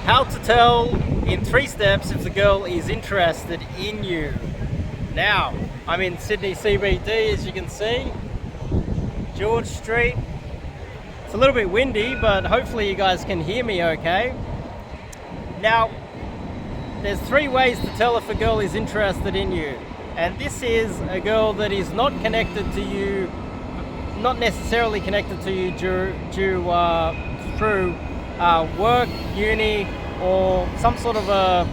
How to tell in 3 steps if the girl is interested in you. Now, I'm in Sydney CBD, as you can see, George Street. It's a little bit windy, but hopefully you guys can hear me okay. Now, there's 3 ways to tell if a girl is interested in you. And this is a girl that is not connected to you, not necessarily connected to you through work, uni, or some sort of a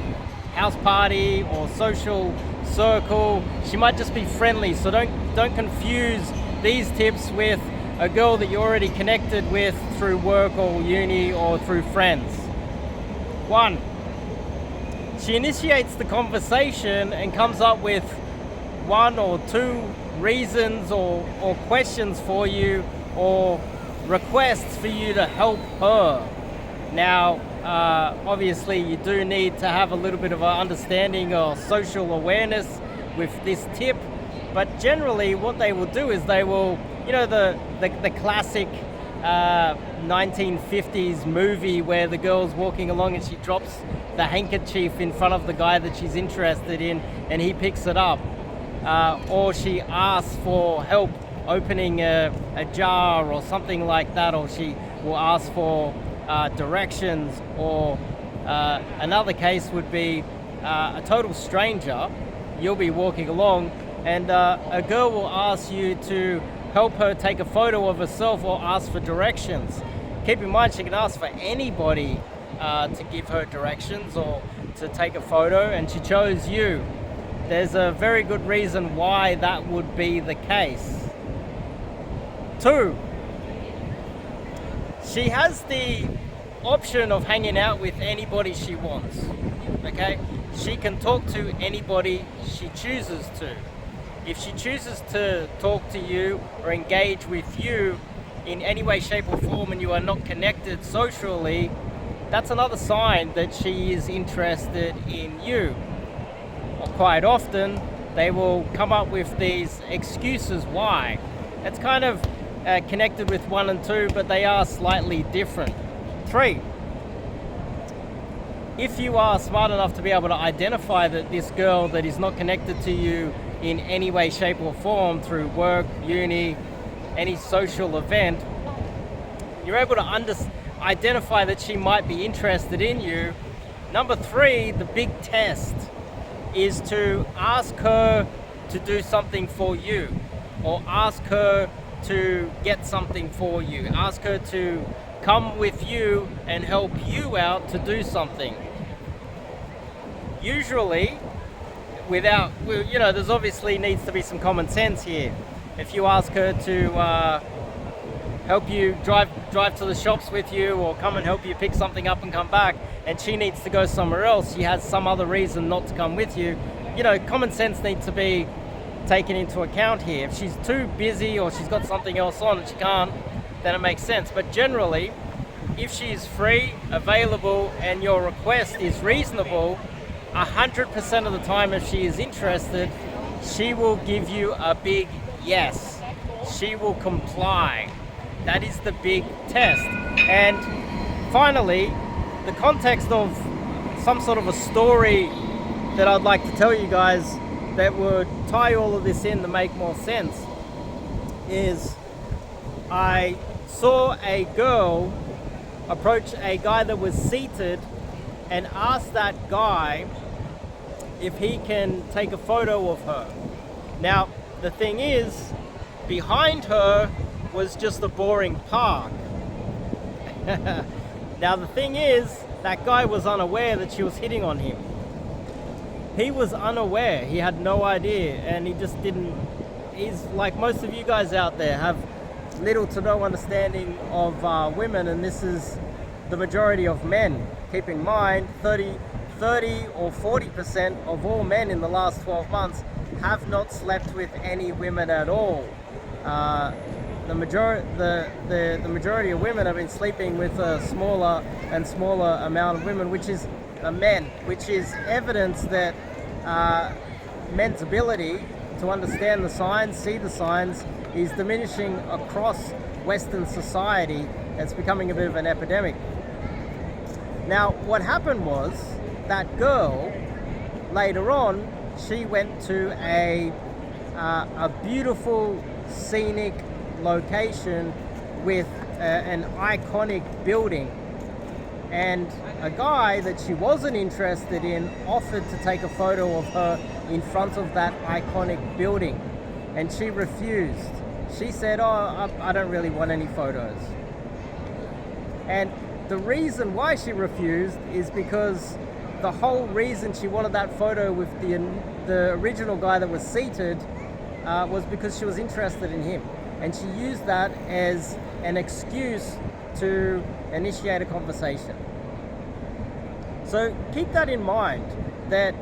house party or social circle. She might just be friendly, so don't confuse these tips with a girl that you're already connected with through work or uni or through friends. 1, she initiates the conversation and comes up with 1 or 2 reasons or questions for you, or requests for you to help her. Now, obviously you do need to have a little bit of an understanding or social awareness with this tip, but generally what they will do is they will, the classic 1950s movie where the girl's walking along and she drops the handkerchief in front of the guy that she's interested in and he picks it up. Or she asks for help opening a jar or something like that, or she will ask for directions, or another case would be a total stranger. You'll be walking along and a girl will ask you to help her take a photo of herself or ask for directions. Keep in mind, she can ask for anybody to give her directions or to take a photo, and she chose you. There's a very good reason why that would be the case. 2, she has the option of hanging out with anybody she wants, okay? She can talk to anybody she chooses to. If she chooses to talk to you or engage with you in any way, shape or form and you are not connected socially, that's another sign that she is interested in you. Quite often, they will come up with these excuses why. It's kind of connected with 1 and 2, but they are slightly different. 3, if you are smart enough to be able to identify that this girl that is not connected to you in any way, shape or form through work, uni, any social event, you're able to identify that she might be interested in you. Number 3, the big test is to ask her to do something for you, or ask her to get something for you. Ask her to come with you and help you out to do something. Usually, there's obviously needs to be some common sense here. If you ask her to help you drive to the shops with you, or come and help you pick something up and come back, and she needs to go somewhere else, she has some other reason not to come with you, common sense needs to be taken into account here. If she's too busy or she's got something else on and she can't, then it makes sense. But generally, if she's free, available, and your request is reasonable, 100% of the time, if she is interested, she will give you a big yes. She will comply. That is the big test. And finally, the context of some sort of a story that I'd like to tell you guys that would tie all of this in to make more sense is, I saw a girl approach a guy that was seated and ask that guy if he can take a photo of her. Now, the thing is, behind her was just a boring park. Now, the thing is, that guy was unaware that she was hitting on him. He was unaware. He had no idea, and he just didn't. He's like most of you guys out there, have little to no understanding of women, and this is the majority of men. Keep in mind, 30 or 40% of all men in the last 12 months have not slept with any women at all. The majority of women have been sleeping with a smaller and smaller amount of women, which is men, which is evidence that men's ability to understand the signs, see the signs, is diminishing across Western society. It's becoming a bit of an epidemic. Now, what happened was that girl, later on, she went to a beautiful scenic location with an iconic building, and a guy that she wasn't interested in offered to take a photo of her in front of that iconic building, and she refused. She said, "Oh, I don't really want any photos." And the reason why she refused is because the whole reason she wanted that photo with the original guy that was seated was because she was interested in him, and she used that as an excuse to initiate a conversation. So keep that in mind, that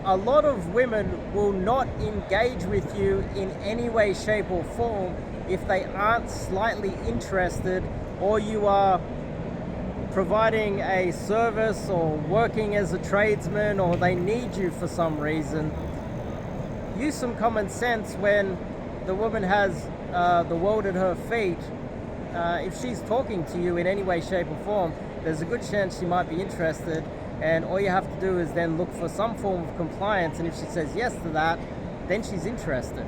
a lot of women will not engage with you in any way, shape or form if they aren't slightly interested, or you are providing a service or working as a tradesman, or they need you for some reason. Use some common sense when the woman has the world at her feet. If she's talking to you in any way, shape or form, there's a good chance she might be interested, and all you have to do is then look for some form of compliance, and if she says yes to that, then she's interested.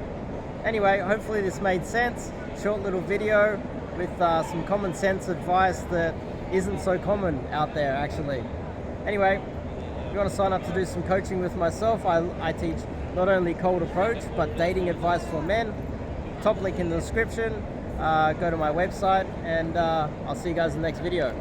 Anyway, hopefully this made sense. Short little video with some common sense advice that isn't so common out there, actually. Anyway, if you want to sign up to do some coaching with myself, I teach not only cold approach but dating advice for men. Top link in the description. Go to my website, and I'll see you guys in the next video.